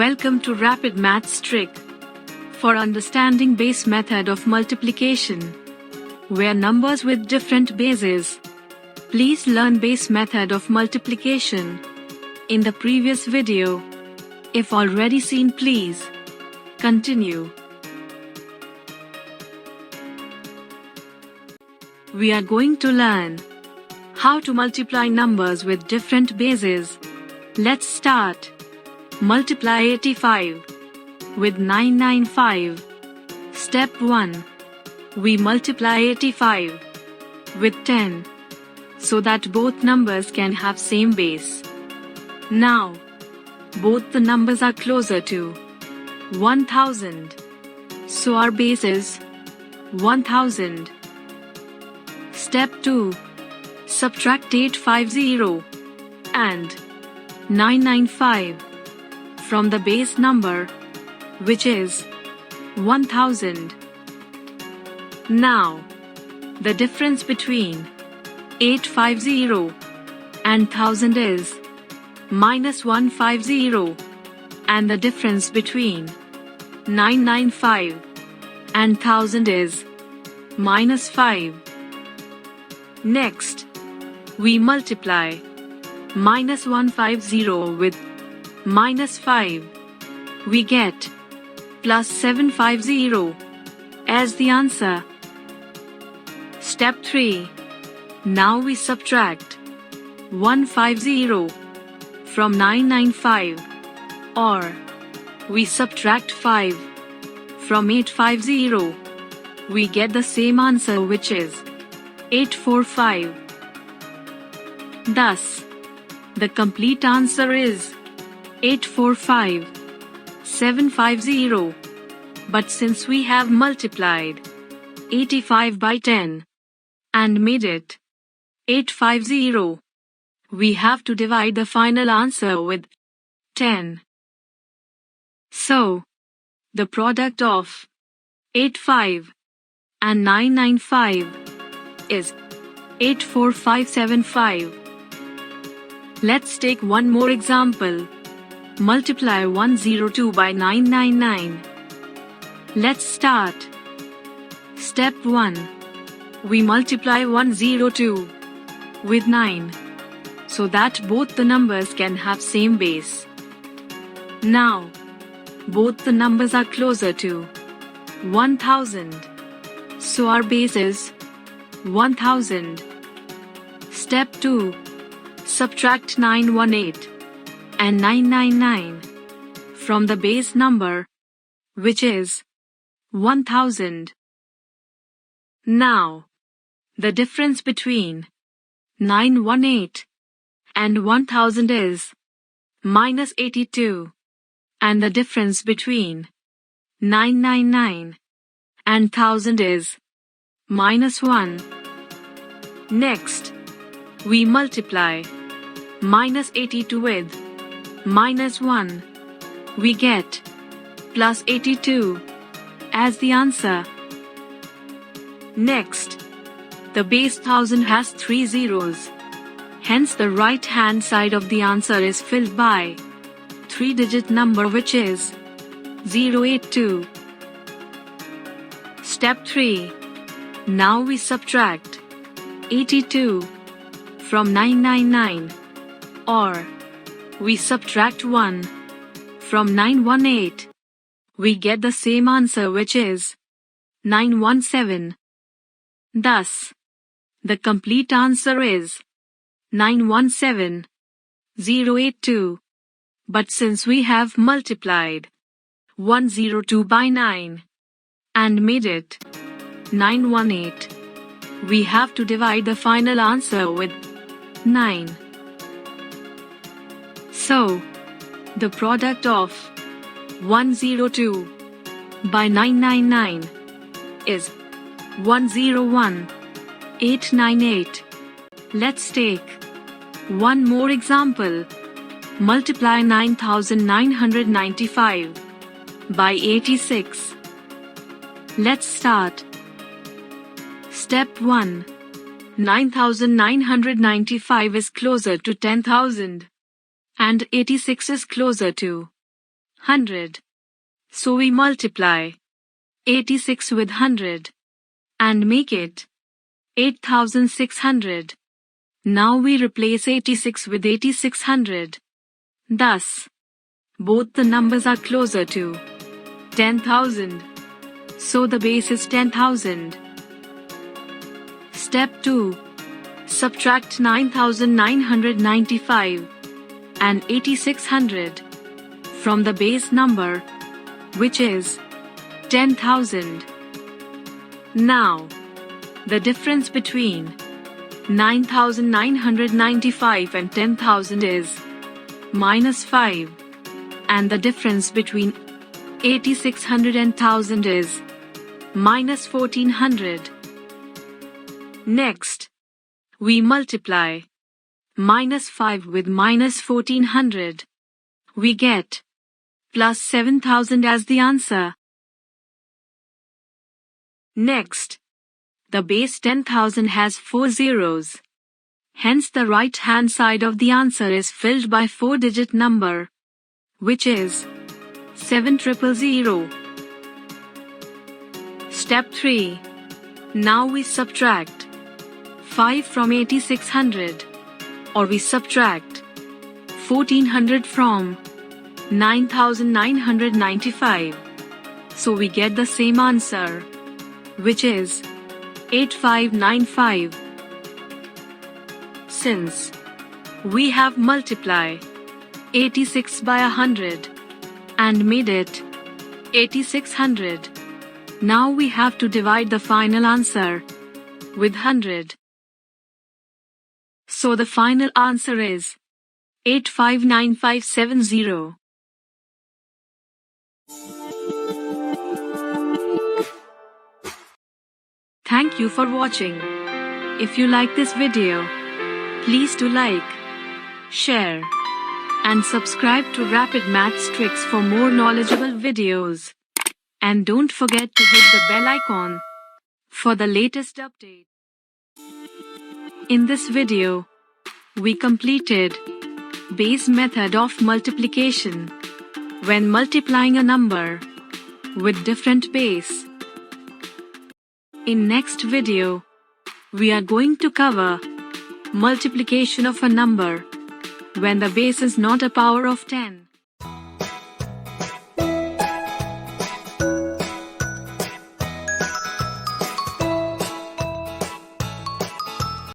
Welcome to Rapid Maths Trick for understanding base method of multiplication, where numbers with different bases. Please learn base method of multiplication in the previous video. If already seen, please continue. We are going to learn how to multiply numbers with different bases. Let's start. Multiply 85 with 995. Step 1. We multiply 85 with 10 so that both numbers can have same base. Now, both the numbers are closer to 1000. So our base is 1000. Step 2. Subtract 850 and 995 from the base number, which is 1000. Now, the difference between 850 and 1000 is minus 150, and the difference between 995 and 1000 is minus 5. Next, we multiply minus 150 with minus 5. We get plus 750 as the answer. Step 3. Now we subtract 150 from 995, or we subtract 5 from 850. We get the same answer, which is 845. Thus, the complete answer is 845, 750. But since we have multiplied 85 by 10 and made it 850, we have to divide the final answer with 10. So, the product of 85 and 995 is 84575. Let's take one more example. Multiply 102 by 999. Let's start. Step 1. We multiply 102 with 9 so that both the numbers can have same base. Now, both the numbers are closer to 1000. So our base is 1000. Step 2. Subtract 918 and 999 from the base number, which is 1000. Now, the difference between 918 and 1000 is minus 82, and the difference between 999 and 1000 is minus 1. Next, we multiply minus 82 with minus 1. We get plus 82 as the answer. Next, the base 1000 has 3 zeros. Hence the right hand side of the answer is filled by 3-digit number, which is 082. Step 3. Now we subtract 82 from 999, or we subtract 1 from 918. We get the same answer, which is 917. Thus, the complete answer is 917082. But since we have multiplied 102 by 9 and made it 918, we have to divide the final answer with 9. So, the product of 102 by 999 is 101898. Let's take one more example. Multiply 9995 by 86. Let's start. Step 1. 9995 is closer to 10,000. And 86 is closer to 100. So we multiply 86 with 100 and make it 8600. Now we replace 86 with 8600. Thus, both the numbers are closer to 10,000. So the base is 10,000. Step 2. Subtract 9,995 and 8600 from the base number, which is 10,000. Now, the difference between 9,995 and 10,000 is -5, and the difference between 8,600 and 1,000 is -1,400. Next, we multiply -5 with -1,400. We get +7,000 as the answer. Next, the base 10,000 has 4 zeros. Hence the right-hand side of the answer is filled by 4-digit number, which is 7,000. Step 3. Now we subtract 5 from 8,600, or we subtract 1,400 from 9,995. So we get the same answer, which is 8,595. Since we have multiplied 86 by 100 and made it 8,600, now we have to divide the final answer with 100. So the final answer is 859570. Thank you for watching. If you like this video, please do like, share, and subscribe to Rapid Maths Tricks for more knowledgeable videos. And don't forget to hit the bell icon for the latest update. In this video, we completed base method of multiplication when multiplying a number with different base. In next video, we are going to cover multiplication of a number when the base is not a power of 10.